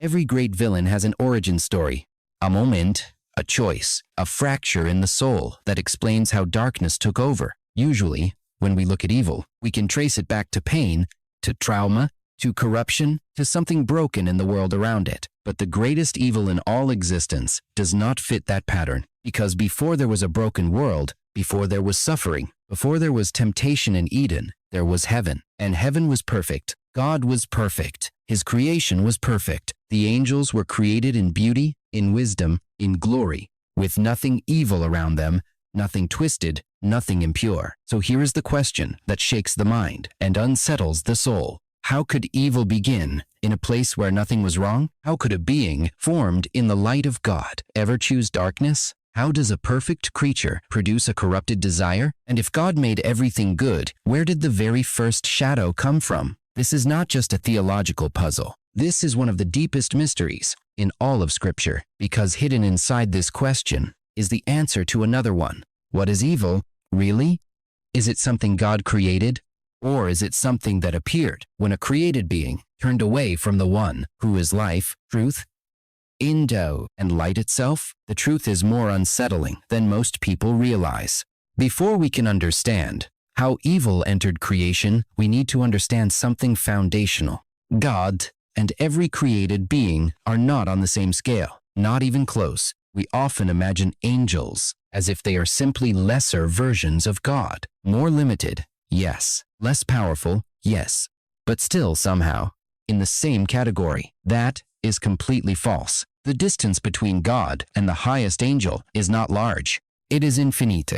Every great villain has an origin story, a moment, a choice, a fracture in the soul that explains how darkness took over. Usually, when we look at evil, we can trace it back to pain, to trauma, to corruption, to something broken in the world around it. But the greatest evil in all existence does not fit that pattern, because before there was a broken world, before there was suffering, before there was temptation in Eden, there was heaven. And heaven was perfect. God was perfect. His creation was perfect. The angels were created in beauty, in wisdom, in glory, with nothing evil around them, nothing twisted, nothing impure. So here is the question that shakes the mind and unsettles the soul. How could evil begin in a place where nothing was wrong? How could a being formed in the light of God ever choose darkness? How does a perfect creature produce a corrupted desire? And if God made everything good, where did the very first shadow come from? This is not just a theological puzzle. This is one of the deepest mysteries in all of Scripture, because hidden inside this question is the answer to another one. What is evil, really? Is it something God created? Or is it something that appeared when a created being turned away from the one who is life, truth, Indo, and light itself? The truth is more unsettling than most people realize. Before we can understand how evil entered creation, we need to understand something foundational. God and every created being are not on the same scale, not even close. We often imagine angels as if they are simply lesser versions of God, more limited, yes, less powerful, yes, but still somehow in the same category. That is completely false. The distance between God and the highest angel is not large. It is infinite.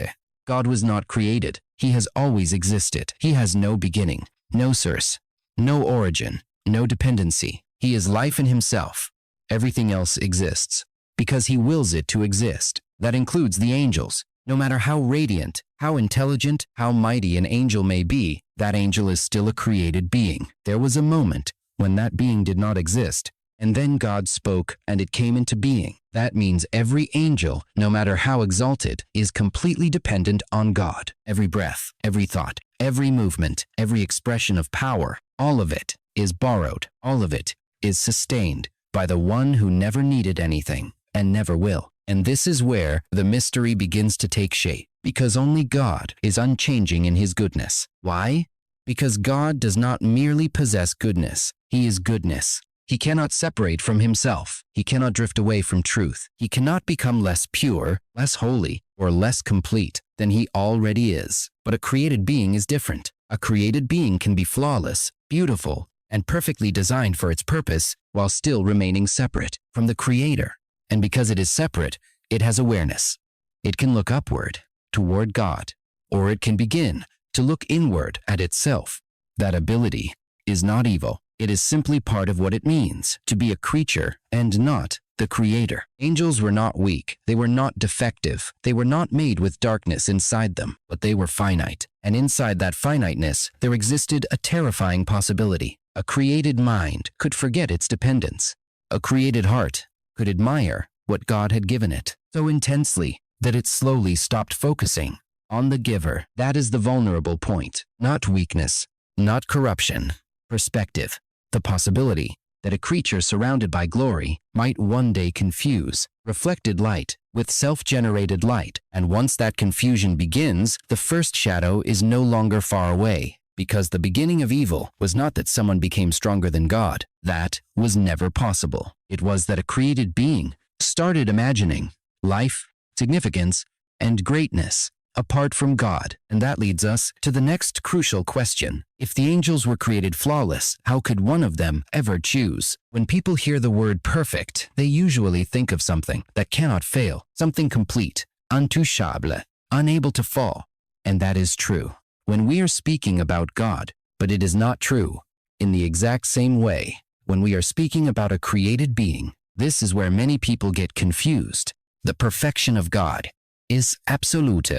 God was not created. He has always existed. He has no beginning, no source, no origin, no dependency. He is life in himself. Everything else exists because he wills it to exist. That includes the angels. No matter how radiant, how intelligent, how mighty an angel may be, that angel is still a created being. There was a moment when that being did not exist, and then God spoke and it came into being. That means every angel, no matter how exalted, is completely dependent on God. Every breath, every thought, every movement, every expression of power, all of it is borrowed. All of it is sustained by the one who never needed anything and never will. And this is where the mystery begins to take shape, because only God is unchanging in his goodness. Why? Because God does not merely possess goodness. He is goodness. He cannot separate from himself. He cannot drift away from truth. He cannot become less pure, less holy, or less complete than he already is. But a created being is different. A created being can be flawless, beautiful, and perfectly designed for its purpose while still remaining separate from the Creator. And because it is separate, it has awareness. It can look upward, toward God, or it can begin to look inward at itself. That ability is not evil. It is simply part of what it means to be a creature and not the Creator. Angels were not weak. They were not defective. They were not made with darkness inside them, but they were finite. And inside that finiteness, there existed a terrifying possibility. A created mind could forget its dependence. A created heart could admire what God had given it so intensely that it slowly stopped focusing on the giver. That is the vulnerable point. Not weakness, not corruption. Perspective. The possibility that a creature surrounded by glory might one day confuse reflected light with self-generated light. And once that confusion begins, the first shadow is no longer far away. Because the beginning of evil was not that someone became stronger than God. That was never possible. It was that a created being started imagining life, significance, and greatness apart from God. And that leads us to the next crucial question. If the angels were created flawless, how could one of them ever choose? When people hear the word perfect, they usually think of something that cannot fail, something complete, intouchable, unable to fall. And that is true when we are speaking about God, but it is not true in the exact same way when we are speaking about a created being. This is where many people get confused. The perfection of God is absolute.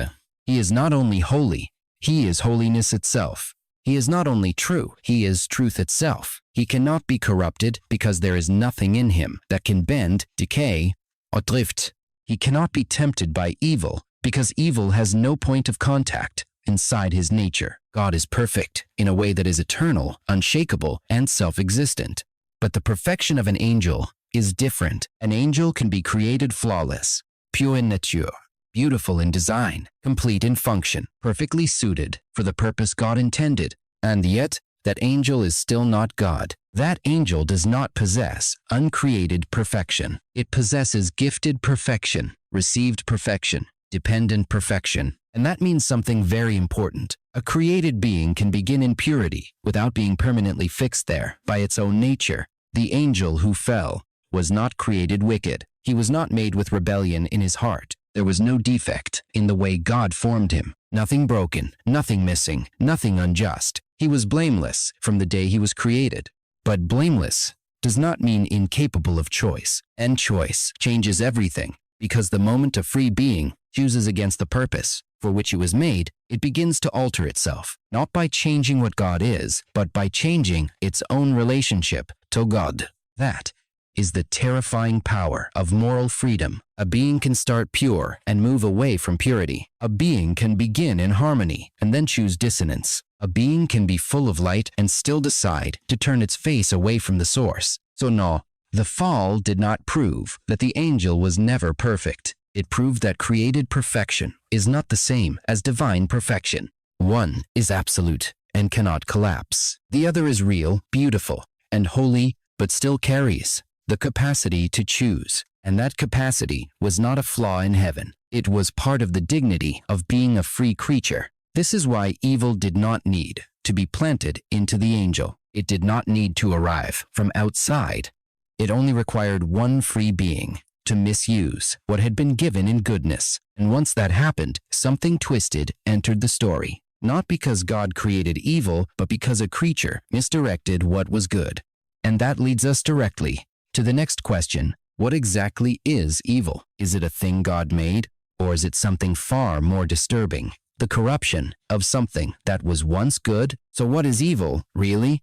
He is not only holy, he is holiness itself. He is not only true, he is truth itself. He cannot be corrupted because there is nothing in him that can bend, decay, or drift. He cannot be tempted by evil because evil has no point of contact inside his nature. God is perfect in a way that is eternal, unshakable, and self-existent. But the perfection of an angel is different. An angel can be created flawless, pure in nature, beautiful in design, complete in function, perfectly suited for the purpose God intended. And yet, that angel is still not God. That angel does not possess uncreated perfection. It possesses gifted perfection, received perfection, dependent perfection. And that means something very important. A created being can begin in purity without being permanently fixed there by its own nature. The angel who fell was not created wicked. He was not made with rebellion in his heart. There was no defect in the way God formed him. Nothing broken, nothing missing, nothing unjust. He was blameless from the day he was created. But blameless does not mean incapable of choice. And choice changes everything, because the moment a free being chooses against the purpose for which it was made, it begins to alter itself, not by changing what God is, but by changing its own relationship to God. That is the terrifying power of moral freedom. A being can start pure and move away from purity. A being can begin in harmony and then choose dissonance. A being can be full of light and still decide to turn its face away from the source. So no, the fall did not prove that the angel was never perfect. It proved that created perfection is not the same as divine perfection. One is absolute and cannot collapse. The other is real, beautiful, and holy, but still carries the capacity to choose. And that capacity was not a flaw in heaven. It was part of the dignity of being a free creature. This is why evil did not need to be planted into the angel. It did not need to arrive from outside. It only required one free being to misuse what had been given in goodness. And once that happened, something twisted entered the story. Not because God created evil, but because a creature misdirected what was good. And that leads us directly to the next question. What exactly is evil? Is it a thing God made, or is it something far more disturbing? The corruption of something that was once good? So what is evil, really?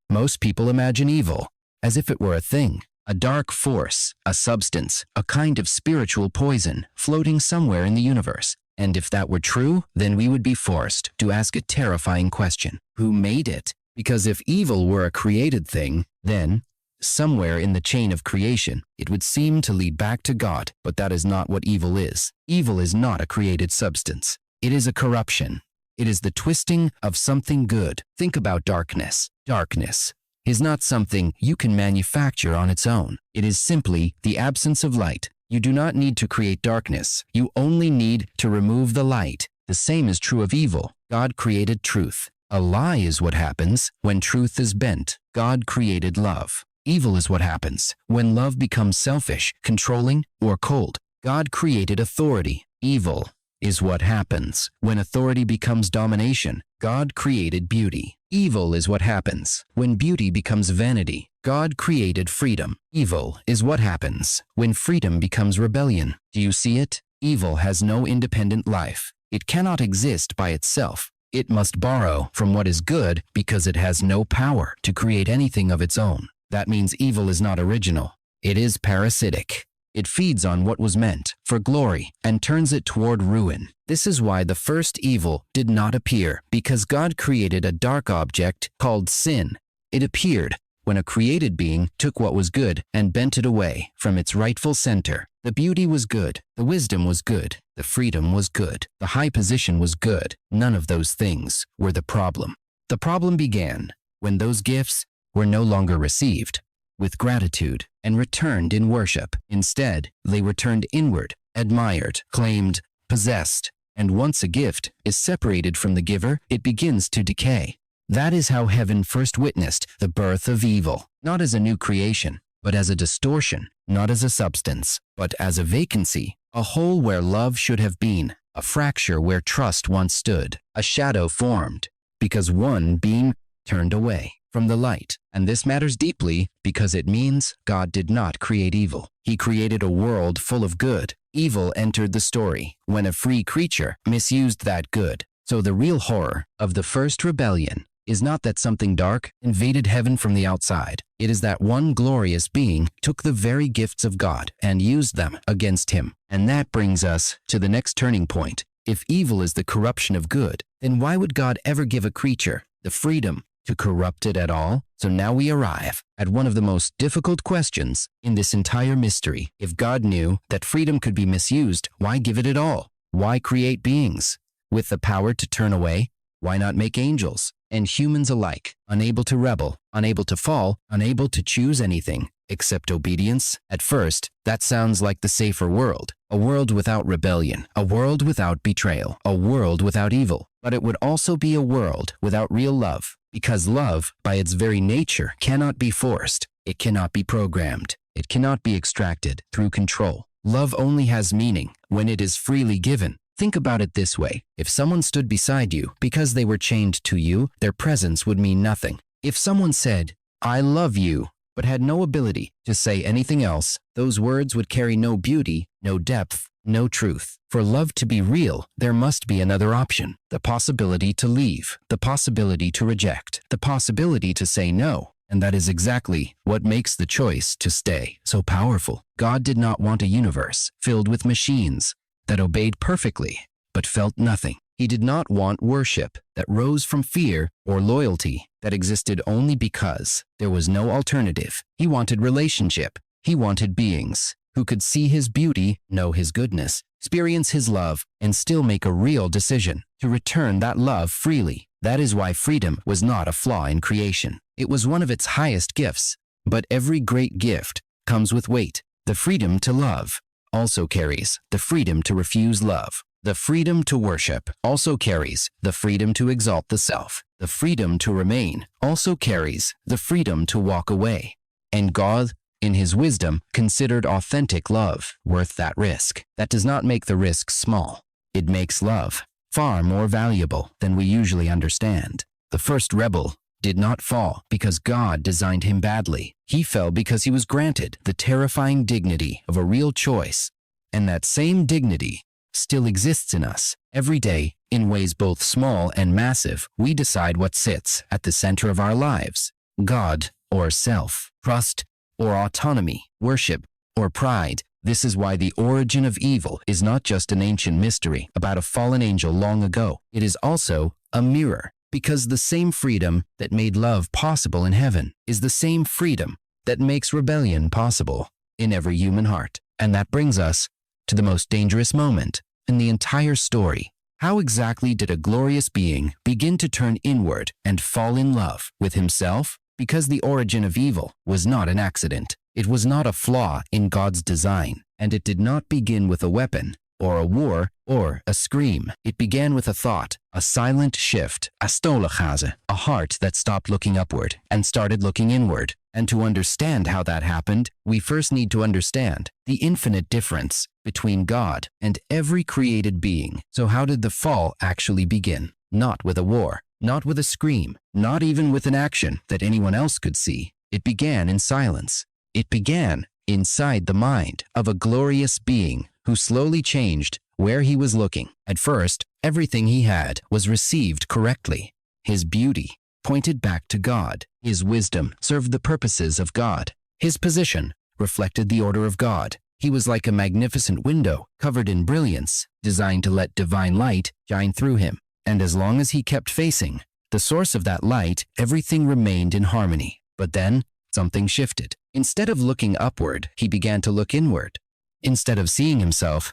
Most people imagine evil as if it were a thing, a dark force, a substance, a kind of spiritual poison floating somewhere in the universe. And if that were true, then we would be forced to ask a terrifying question. Who made it? Because if evil were a created thing, then somewhere in the chain of creation, it would seem to lead back to God. But that is not what evil is. Evil is not a created substance. It is a corruption. It is the twisting of something good. Think about darkness. Darkness is not something you can manufacture on its own. It is simply the absence of light. You do not need to create darkness. You only need to remove the light. The same is true of evil. God created truth. A lie is what happens when truth is bent. God created love. Evil is what happens when love becomes selfish, controlling, or cold. God created authority. Evil is what happens when authority becomes domination. God created beauty. Evil is what happens when beauty becomes vanity. God created freedom. Evil is what happens when freedom becomes rebellion. Do you see it? Evil has no independent life. It cannot exist by itself. It must borrow from what is good because it has no power to create anything of its own. That means evil is not original. It is parasitic. It feeds on what was meant for glory and turns it toward ruin. This is why the first evil did not appear, because God created a dark object called sin. It appeared when a created being took what was good and bent it away from its rightful center. The beauty was good, the wisdom was good, the freedom was good, the high position was good. None of those things were the problem. The problem began when those gifts were no longer received with gratitude and returned in worship. Instead, they were turned inward, admired, claimed, possessed, and once a gift is separated from the giver, it begins to decay. That is how heaven first witnessed the birth of evil, not as a new creation, but as a distortion, not as a substance, but as a vacancy, a hole where love should have been, a fracture where trust once stood, a shadow formed, because one being turned away from the light. And this matters deeply because it means God did not create evil. He created a world full of good. Evil entered the story when a free creature misused that good. So the real horror of the first rebellion is not that something dark invaded heaven from the outside. It is that one glorious being took the very gifts of God and used them against him. And that brings us to the next turning point. If evil is the corruption of good, then why would God ever give a creature the freedom to corrupt it at all? So now we arrive at one of the most difficult questions in this entire mystery. If God knew that freedom could be misused, why give it at all? Why create beings with the power to turn away? Why not make angels and humans alike, unable to rebel, unable to fall, unable to choose anything except obedience? At first, that sounds like the safer world, a world without rebellion, a world without betrayal, a world without evil. But it would also be a world without real love, because love, by its very nature, cannot be forced. It cannot be programmed. It cannot be extracted through control. Love only has meaning when it is freely given. Think about it this way. If someone stood beside you because they were chained to you, their presence would mean nothing. If someone said, "I love you," but had no ability to say anything else, those words would carry no beauty, no depth, no truth. For love to be real, there must be another option. The possibility to leave, the possibility to reject, the possibility to say no. And that is exactly what makes the choice to stay so powerful. God did not want a universe filled with machines that obeyed perfectly but felt nothing. He did not want worship that rose from fear or loyalty that existed only because there was no alternative. He wanted relationship. He wanted beings who could see his beauty, know his goodness, experience his love, and still make a real decision to return that love freely. That is why freedom was not a flaw in creation. It was one of its highest gifts. But every great gift comes with weight. The freedom to love also carries the freedom to refuse love. The freedom to worship also carries the freedom to exalt the self. The freedom to remain also carries the freedom to walk away. And God, in his wisdom, considered authentic love worth that risk. That does not make the risk small. It makes love far more valuable than we usually understand. The first rebel did not fall because God designed him badly. He fell because he was granted the terrifying dignity of a real choice. And that same dignity still exists in us. Every day, in ways both small and massive, we decide what sits at the center of our lives: God or self, trust or autonomy, worship or pride. This is why the origin of evil is not just an ancient mystery about a fallen angel long ago. It is also a mirror, because the same freedom that made love possible in heaven is the same freedom that makes rebellion possible in every human heart. And that brings us to the most dangerous moment in the entire story. How exactly did a glorious being begin to turn inward and fall in love with himself? Because the origin of evil was not an accident. It was not a flaw in God's design, and it did not begin with a weapon, or a war, or a scream. It began with a thought, a silent shift, a stolachase, a heart that stopped looking upward and started looking inward. And to understand how that happened, we first need to understand the infinite difference between God and every created being. So how did the fall actually begin? Not with a war, not with a scream, not even with an action that anyone else could see. It began in silence. It began inside the mind of a glorious being who slowly changed where he was looking. At first, everything he had was received correctly. His beauty pointed back to God. His wisdom served the purposes of God. His position reflected the order of God. He was like a magnificent window covered in brilliance, designed to let divine light shine through him. And as long as he kept facing the source of that light, everything remained in harmony. But then something shifted. Instead of looking upward, he began to look inward. Instead of seeing himself,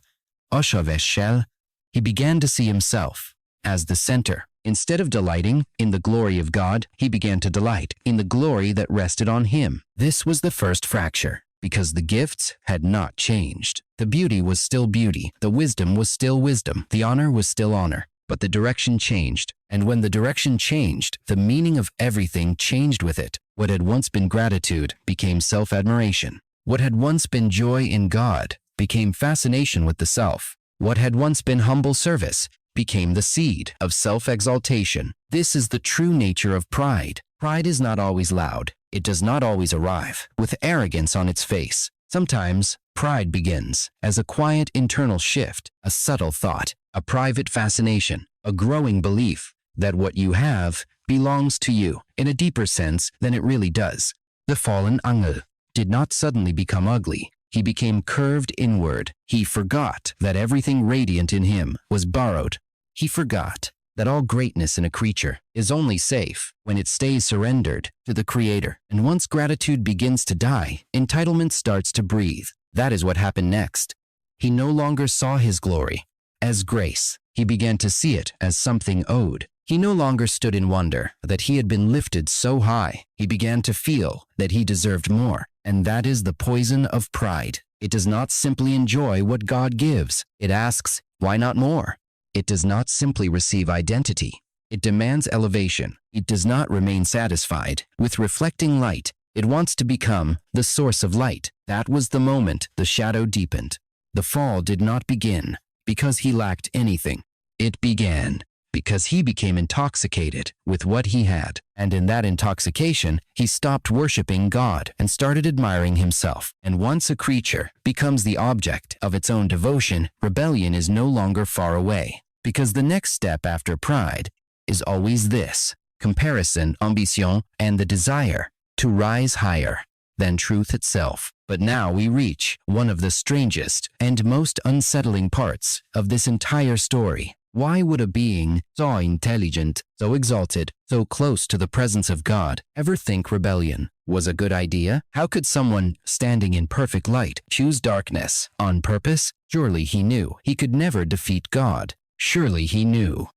he began to see himself as the center. Instead of delighting in the glory of God, he began to delight in the glory that rested on him. This was the first fracture, because the gifts had not changed. The beauty was still beauty. The wisdom was still wisdom. The honor was still honor. But the direction changed. And when the direction changed, the meaning of everything changed with it. What had once been gratitude became self-admiration. What had once been joy in God became fascination with the self. What had once been humble service became the seed of self-exaltation. This is the true nature of pride. Pride is not always loud. It does not always arrive with arrogance on its face. Sometimes pride begins as a quiet internal shift, a subtle thought, a private fascination, a growing belief that what you have belongs to you in a deeper sense than it really does. The fallen angel did not suddenly become ugly. He became curved inward. He forgot that everything radiant in him was borrowed. He forgot that all greatness in a creature is only safe when it stays surrendered to the Creator. And once gratitude begins to die, entitlement starts to breathe. That is what happened next. He no longer saw his glory as grace. He began to see it as something owed. He no longer stood in wonder that he had been lifted so high. He began to feel that he deserved more. And that is the poison of pride. It does not simply enjoy what God gives. It asks, why not more? It does not simply receive identity. It demands elevation. It does not remain satisfied with reflecting light. It wants to become the source of light. That was the moment the shadow deepened. The fall did not begin because he lacked anything. It began because he became intoxicated with what he had. And in that intoxication, he stopped worshiping God and started admiring himself. And once a creature becomes the object of its own devotion, rebellion is no longer far away. Because the next step after pride is always this: comparison, ambition, and the desire to rise higher than truth itself. But now we reach one of the strangest and most unsettling parts of this entire story. Why would a being so intelligent, so exalted, so close to the presence of God ever think rebellion was a good idea? How could someone standing in perfect light choose darkness on purpose? Surely he knew he could never defeat God. Surely he knew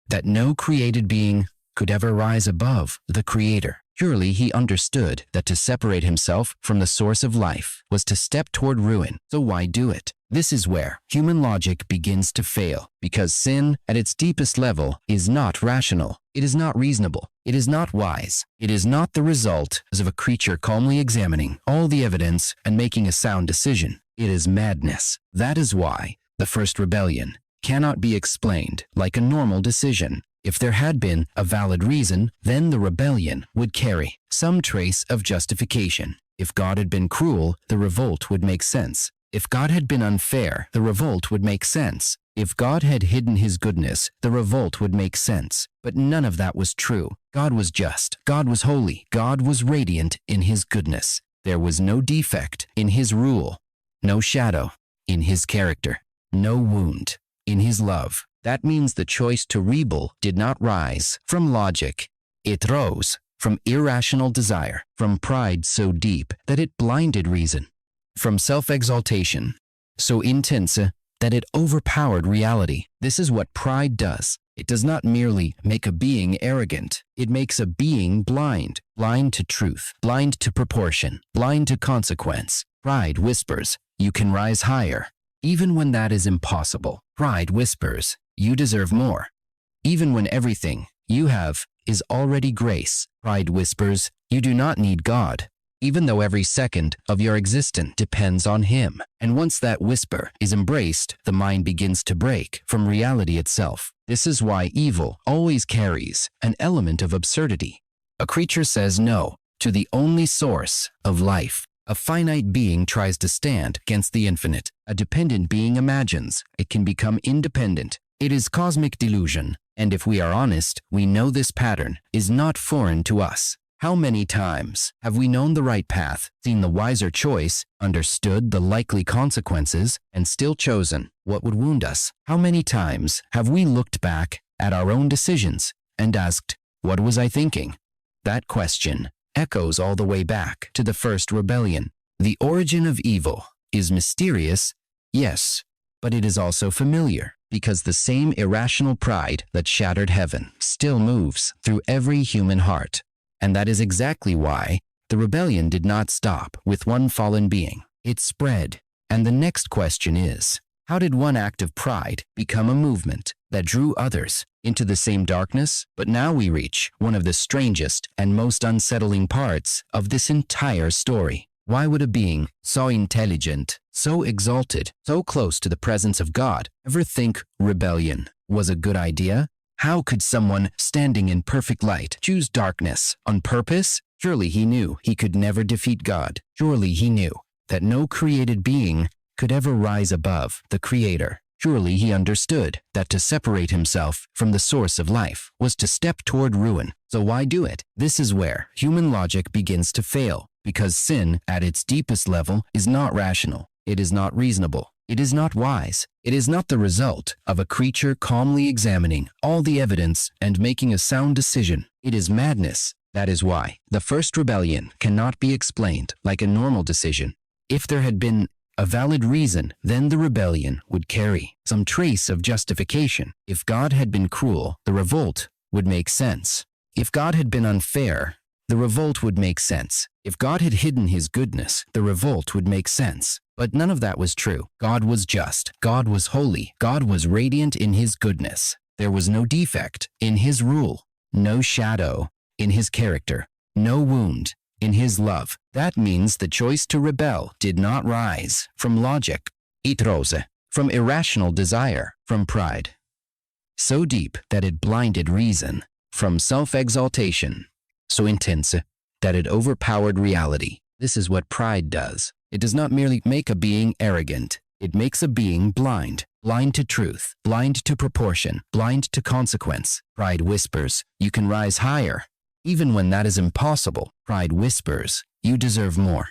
that no created being could ever rise above the Creator. Surely he understood that to separate himself from the source of life was to step toward ruin. So why do it? This is where human logic begins to fail, because sin at its deepest level is not rational. It is not reasonable. It is not wise. It is not the result of a creature calmly examining all the evidence and making a sound decision. It is madness. That is why the first rebellion cannot be explained like a normal decision. If there had been a valid reason, then the rebellion would carry some trace of justification. If God had been cruel, the revolt would make sense. If God had been unfair, the revolt would make sense. If God had hidden his goodness, the revolt would make sense. But none of that was true. God was just. God was holy. God was radiant in his goodness. There was no defect in his rule, no shadow in his character, no wound in his love. That means the choice to rebel did not rise from logic. It rose from irrational desire, from pride so deep that it blinded reason, from self-exaltation so intense that it overpowered reality. This is what pride does. It does not merely make a being arrogant. It makes a being blind, blind to truth, blind to proportion, blind to consequence. Pride whispers, you can rise higher, even when that is impossible. Pride whispers, you deserve more, even when everything you have is already grace. Pride whispers, you do not need God, even though every second of your existence depends on him. And once that whisper is embraced, the mind begins to break from reality itself. This is why evil always carries an element of absurdity. A creature says no to the only source of life. A finite being tries to stand against the infinite. A dependent being imagines it can become independent. It is cosmic delusion, and if we are honest, we know this pattern is not foreign to us. How many times have we known the right path, seen the wiser choice, understood the likely consequences, and still chosen what would wound us? How many times have we looked back at our own decisions and asked, what was I thinking? That question echoes all the way back to the first rebellion. The origin of evil is mysterious, yes, but it is also familiar, because the same irrational pride that shattered heaven still moves through every human heart. And that is exactly why the rebellion did not stop with one fallen being. It spread. And the next question is, how did one act of pride become a movement that drew others into the same darkness? But now we reach one of the strangest and most unsettling parts of this entire story. Why would a being so intelligent, so exalted, so close to the presence of God ever think rebellion was a good idea? How could someone standing in perfect light choose darkness on purpose? Surely he knew he could never defeat God. Surely he knew that no created being could ever rise above the Creator. Surely he understood that to separate himself from the source of life was to step toward ruin. So why do it? This is where human logic begins to fail, because sin at its deepest level is not rational. It is not reasonable. It is not wise. It is not the result of a creature calmly examining all the evidence and making a sound decision. It is madness. That is why the first rebellion cannot be explained like a normal decision. If there had been a valid reason, then the rebellion would carry some trace of justification. If God had been cruel, the revolt would make sense. If God had been unfair, the revolt would make sense. If God had hidden his goodness, the revolt would make sense. But none of that was true. God was just. God was holy. God was radiant in his goodness. There was no defect in his rule, no shadow in his character, no wound in his love. That means the choice to rebel did not rise from logic. It rose from irrational desire, from pride, so deep that it blinded reason, from self-exaltation, so intense that it overpowered reality. This is what pride does. It does not merely make a being arrogant. It makes a being blind, blind to truth, blind to proportion, blind to consequence. Pride whispers, you can rise higher. Even when that is impossible, pride whispers, you deserve more.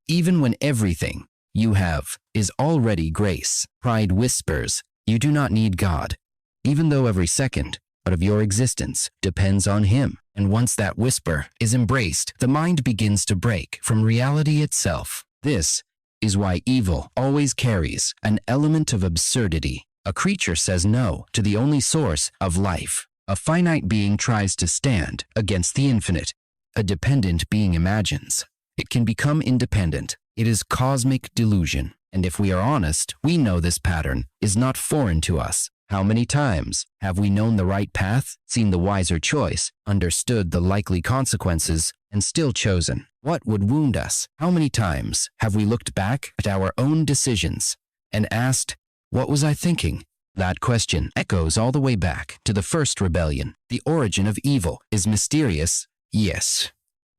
Even when everything you have is already grace, pride whispers, you do not need God. Even though every second of your existence depends on him. And once that whisper is embraced, the mind begins to break from reality itself. This is why evil always carries an element of absurdity. A creature says no to the only source of life. A finite being tries to stand against the infinite. A dependent being imagines it can become independent. It is cosmic delusion. And if we are honest, we know this pattern is not foreign to us. How many times have we known the right path, seen the wiser choice, understood the likely consequences, and still chosen what would wound us? How many times have we looked back at our own decisions and asked, what was I thinking? That question echoes all the way back to the first rebellion. The origin of evil is mysterious, yes,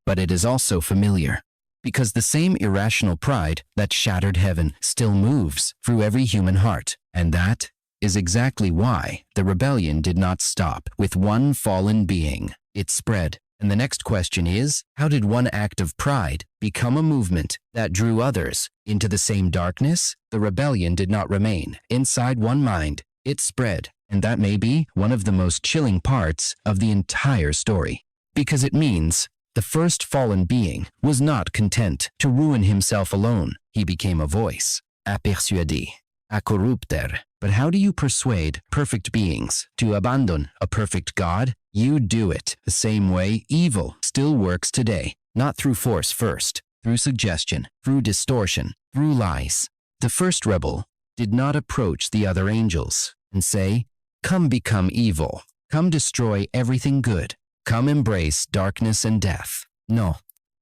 but it is also familiar, because the same irrational pride that shattered heaven still moves through every human heart, and that is exactly why the rebellion did not stop with one fallen being. It spread. And the next question is, how did one act of pride become a movement that drew others into the same darkness? The rebellion did not remain inside one mind. It spread. And that may be one of the most chilling parts of the entire story, because it means the first fallen being was not content to ruin himself alone. He became a voice, à persuader, à corrupter. But how do you persuade perfect beings to abandon a perfect God? You do it the same way evil still works today, not through force first, through suggestion, through distortion, through lies. The first rebel did not approach the other angels and say, come become evil, come destroy everything good, come embrace darkness and death. No,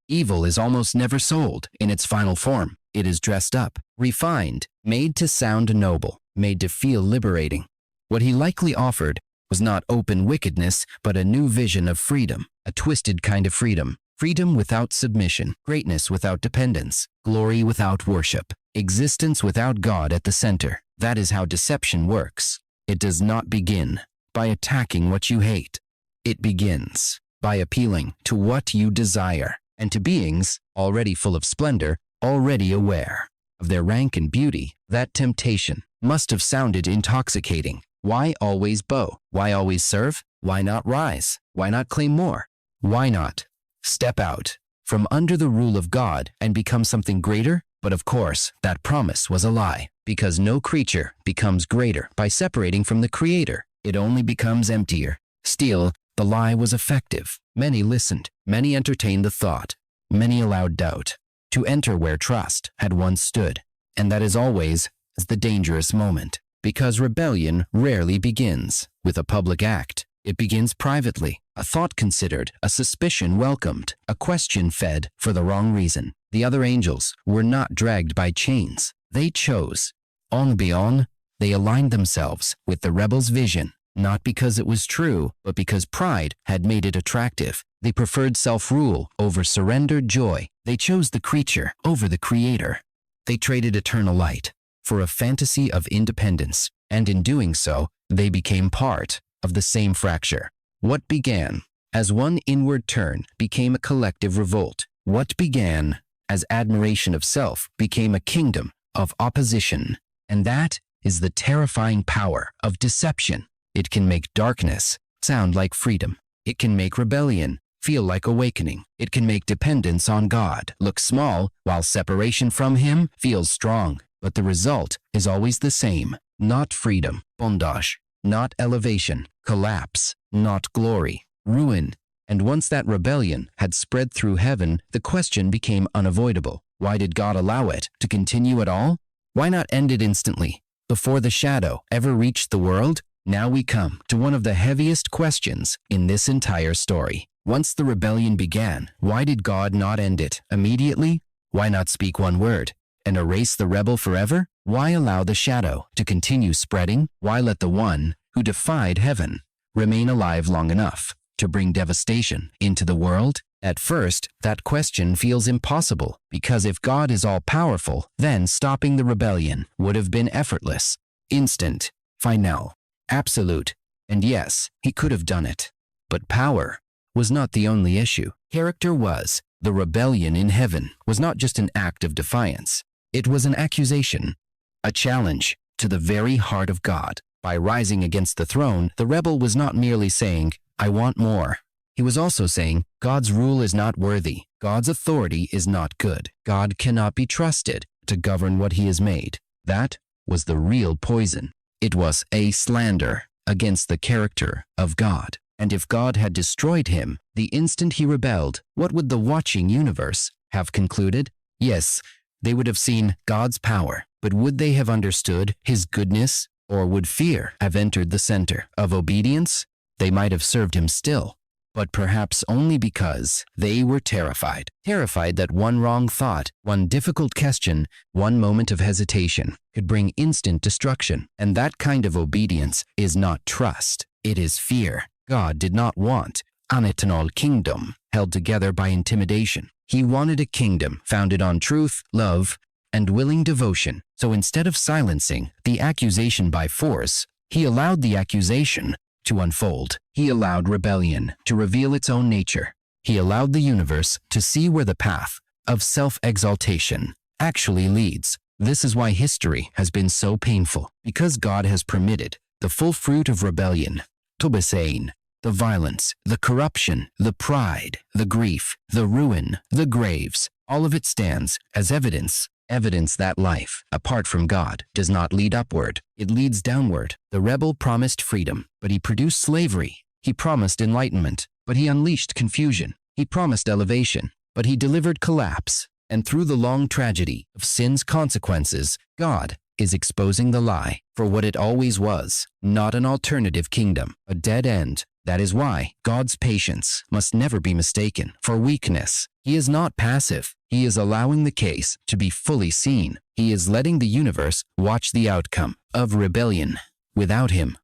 evil is almost never sold in its final form. It is dressed up, refined, made to sound noble, made to feel liberating. What he likely offered was not open wickedness, but a new vision of freedom, a twisted kind of freedom. Freedom without submission, greatness without dependence, glory without worship, existence without God at the center. That is how deception works. It does not begin by attacking what you hate. It begins by appealing to what you desire, and to beings already full of splendor, already aware of their rank and beauty. That temptation must have sounded intoxicating. Why always bow? Why always serve? Why not rise? Why not claim more? Why not step out from under the rule of God and become something greater? But of course, that promise was a lie, because no creature becomes greater by separating from the Creator. It only becomes emptier. Still, the lie was effective. Many listened. Many entertained the thought. Many allowed doubt to enter where trust had once stood. And that is always the dangerous moment, because rebellion rarely begins with a public act. It begins privately, a thought considered, a suspicion welcomed, a question fed for the wrong reason. The other angels were not dragged by chains. They chose. En bien, they aligned themselves with the rebel's vision, not because it was true, but because pride had made it attractive. They preferred self-rule over surrendered joy. They chose the creature over the Creator. They traded eternal light for a fantasy of independence, and in doing so, they became part of the same fracture. What began as one inward turn became a collective revolt. What began as admiration of self became a kingdom of opposition. And that is the terrifying power of deception. It can make darkness sound like freedom. It can make rebellion feel like awakening. It can make dependence on God look small, while separation from Him feels strong. But the result is always the same. Not freedom, bondage, not elevation, collapse, not glory, ruin. And once that rebellion had spread through heaven, the question became unavoidable. Why did God allow it to continue at all? Why not end it instantly, before the shadow ever reached the world? Now we come to one of the heaviest questions in this entire story. Once the rebellion began, why did God not end it immediately? Why not speak one word and erase the rebel forever? Why allow the shadow to continue spreading? Why let the one who defied heaven remain alive long enough to bring devastation into the world? At first, that question feels impossible, because if God is all-powerful, then stopping the rebellion would have been effortless, instant, final, absolute. And yes, He could have done it. But power was not the only issue. Character was. The rebellion in heaven was not just an act of defiance. It was an accusation, a challenge to the very heart of God. By rising against the throne, the rebel was not merely saying, "I want more." He was also saying, God's rule is not worthy. God's authority is not good. God cannot be trusted to govern what He has made. That was the real poison. It was a slander against the character of God. And if God had destroyed him the instant he rebelled, what would the watching universe have concluded? Yes, they would have seen God's power, but would they have understood His goodness? Or would fear have entered the center of obedience? They might have served Him still, but perhaps only because they were terrified. Terrified that one wrong thought, one difficult question, one moment of hesitation could bring instant destruction. And that kind of obedience is not trust, it is fear. God did not want an eternal kingdom held together by intimidation. He wanted a kingdom founded on truth, love, and willing devotion. So instead of silencing the accusation by force, He allowed the accusation to unfold. He allowed rebellion to reveal its own nature. He allowed the universe to see where the path of self-exaltation actually leads. This is why history has been so painful, because God has permitted the full fruit of rebellion to be seen. The violence, the corruption, the pride, the grief, the ruin, the graves, all of it stands as evidence that life, apart from God, does not lead upward. It leads downward. The rebel promised freedom, but he produced slavery. He promised enlightenment, but he unleashed confusion. He promised elevation, but he delivered collapse. And through the long tragedy of sin's consequences, God is exposing the lie for what it always was, not an alternative kingdom, a dead end. That is why God's patience must never be mistaken for weakness. He is not passive. He is allowing the case to be fully seen. He is letting the universe watch the outcome of rebellion without Him.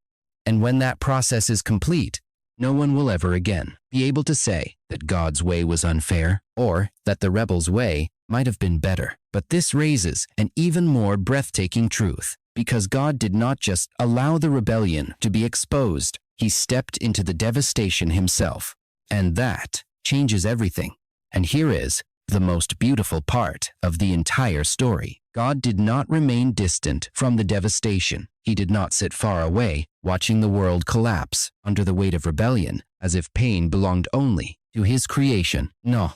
And when that process is complete, no one will ever again be able to say that God's way was unfair or that the rebel's way might have been better. But this raises an even more breathtaking truth, because God did not just allow the rebellion to be exposed. He stepped into the devastation Himself. And that changes everything. And here is the most beautiful part of the entire story. God did not remain distant from the devastation. He did not sit far away, watching the world collapse under the weight of rebellion, as if pain belonged only to His creation. No,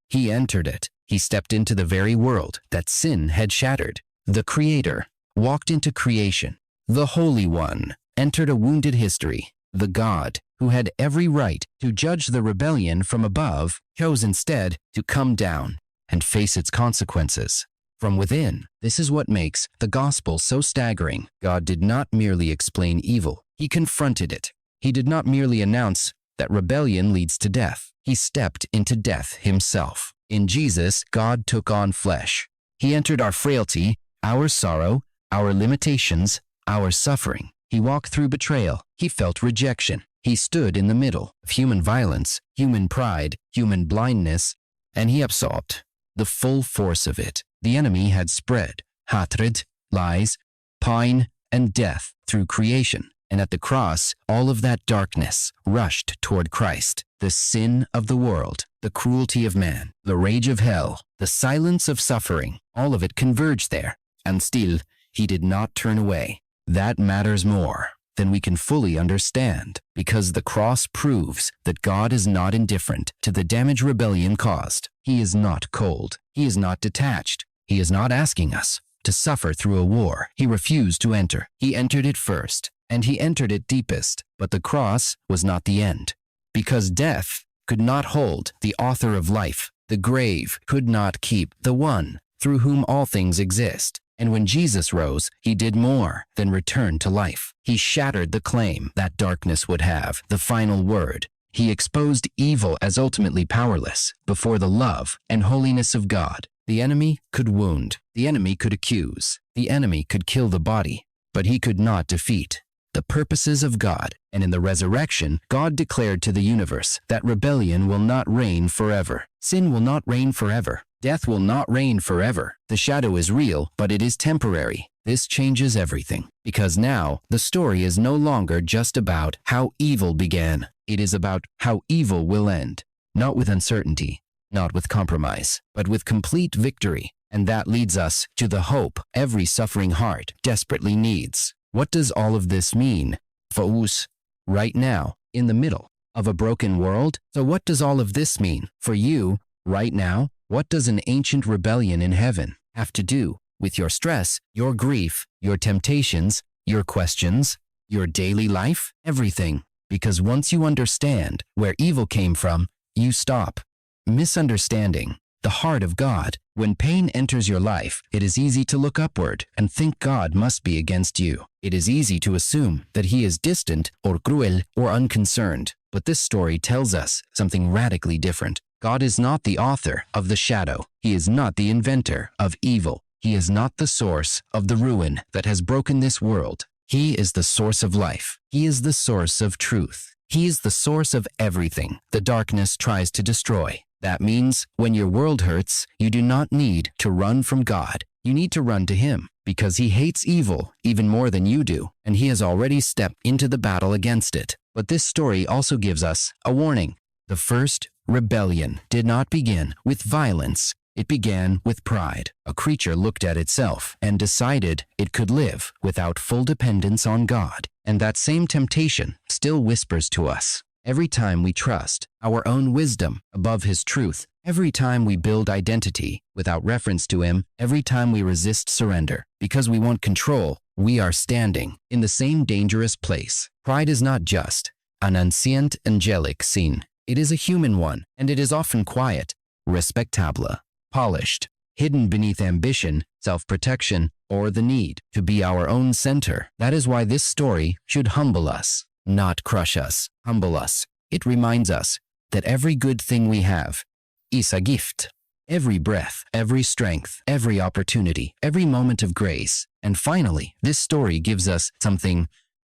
He entered it. He stepped into the very world that sin had shattered. The Creator walked into creation. The Holy One entered a wounded history. The God who had every right to judge the rebellion from above chose instead to come down and face its consequences from within. This is what makes the gospel so staggering. God did not merely explain evil. He confronted it. He did not merely announce that rebellion leads to death. He stepped into death Himself. In Jesus, God took on flesh. He entered our frailty, our sorrow, our limitations, our suffering. He walked through betrayal. He felt rejection. He stood in the middle of human violence, human pride, human blindness, and He absorbed the full force of it. The enemy had spread hatred, lies, pain, and death through creation. And at the cross, all of that darkness rushed toward Christ. The sin of the world, the cruelty of man, the rage of hell, the silence of suffering, all of it converged there. And still, He did not turn away. That matters more than we can fully understand, because the cross proves that God is not indifferent to the damage rebellion caused. He is not cold. He is not detached. He is not asking us to suffer through a war he refused to enter. He entered it first, and he entered it deepest. But the cross was not the end, because death could not hold the author of life. The grave could not keep the one through whom all things exist. And when Jesus rose, he did more than return to life. He shattered the claim that darkness would have the final word. He exposed evil as ultimately powerless before the love and holiness of God. The enemy could wound. The enemy could accuse. The enemy could kill the body, but he could not defeat the purposes of God. And in the resurrection, God declared to the universe that rebellion will not reign forever. Sin will not reign forever. Death will not reign forever. The shadow is real, but it is temporary. This changes everything, because now the story is no longer just about how evil began. It is about how evil will end, not with uncertainty, not with compromise, but with complete victory. And that leads us to the hope every suffering heart desperately needs. What does all of this mean for us right now, in the middle of a broken world? So what does all of this mean for you right now? What does an ancient rebellion in heaven have to do with your stress, your grief, your temptations, your questions, your daily life? Everything. Because once you understand where evil came from, you stop misunderstanding the heart of God. When pain enters your life, it is easy to look upward and think God must be against you. It is easy to assume that he is distant or cruel or unconcerned. But this story tells us something radically different. God is not the author of the shadow. He is not the inventor of evil. He is not the source of the ruin that has broken this world. He is the source of life. He is the source of truth. He is the source of everything the darkness tries to destroy. That means when your world hurts, you do not need to run from God. You need to run to him, because he hates evil even more than you do, and he has already stepped into the battle against it. But this story also gives us a warning. The first rebellion did not begin with violence. It began with pride. A creature looked at itself and decided it could live without full dependence on God. And that same temptation still whispers to us. Every time we trust our own wisdom above his truth, every time we build identity without reference to him, every time we resist surrender because we want control, we are standing in the same dangerous place. Pride is not just an ancient angelic sin. It is a human one, and it is often quiet, respectable, polished, hidden beneath ambition, self-protection, or the need to be our own center. That is why this story should humble us, not crush us. Humble us. It reminds us that every good thing we have is a gift. Every breath, every strength, every opportunity, every moment of grace. And finally, this story gives us something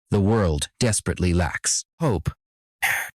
the world desperately lacks: hope.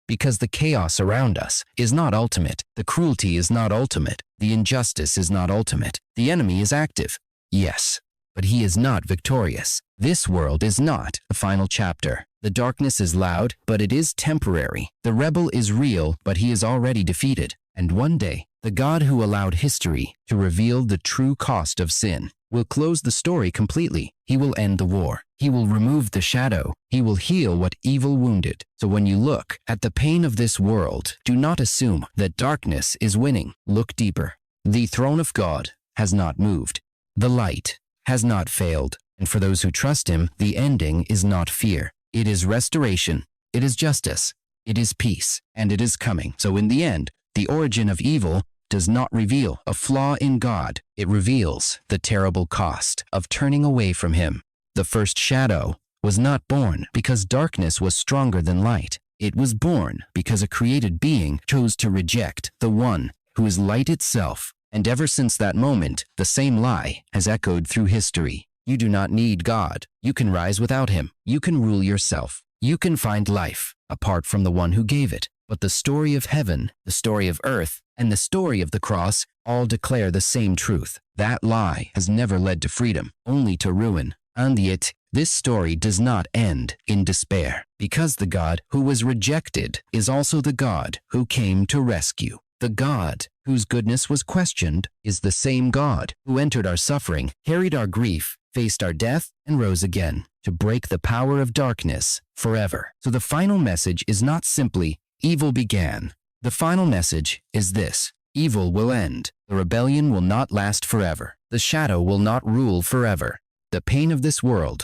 Because the chaos around us is not ultimate. The cruelty is not ultimate. The injustice is not ultimate. The enemy is active, yes, but he is not victorious. This world is not the final chapter. The darkness is loud, but it is temporary. The rebel is real, but he is already defeated. And one day, the God who allowed history to reveal the true cost of sin will close the story completely. He will end the war. He will remove the shadow. He will heal what evil wounded. So when you look at the pain of this world, do not assume that darkness is winning. Look deeper. The throne of God has not moved. The light has not failed. And for those who trust him, the ending is not fear. It is restoration. It is justice. It is peace. And it is coming. So in the end, the origin of evil does not reveal a flaw in God. It reveals the terrible cost of turning away from him. The first shadow was not born because darkness was stronger than light. It was born because a created being chose to reject the one who is light itself. And ever since that moment, the same lie has echoed through history. You do not need God. You can rise without him. You can rule yourself. You can find life apart from the one who gave it. But the story of heaven, the story of earth, and the story of the cross all declare the same truth. That lie has never led to freedom, only to ruin. And yet, this story does not end in despair, because the God who was rejected is also the God who came to rescue. The God whose goodness was questioned is the same God who entered our suffering, carried our grief, faced our death, and rose again to break the power of darkness forever. So the final message is not simply, evil began. The final message is this: evil will end. The rebellion will not last forever. The shadow will not rule forever. The pain of this world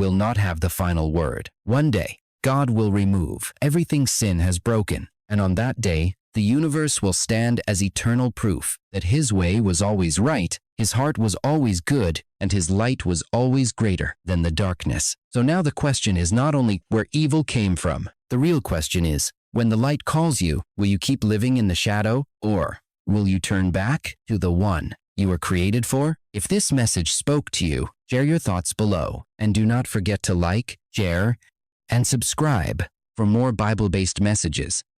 will not have the final word. One day, God will remove everything sin has broken, and on that day, the universe will stand as eternal proof that His way was always right, His heart was always good, and His light was always greater than the darkness. So now the question is not only where evil came from. The real question is, when the light calls you, will you keep living in the shadow, or will you turn back to the one you were created for? If this message spoke to you, share your thoughts below, and do not forget to like, share, and subscribe for more Bible-based messages.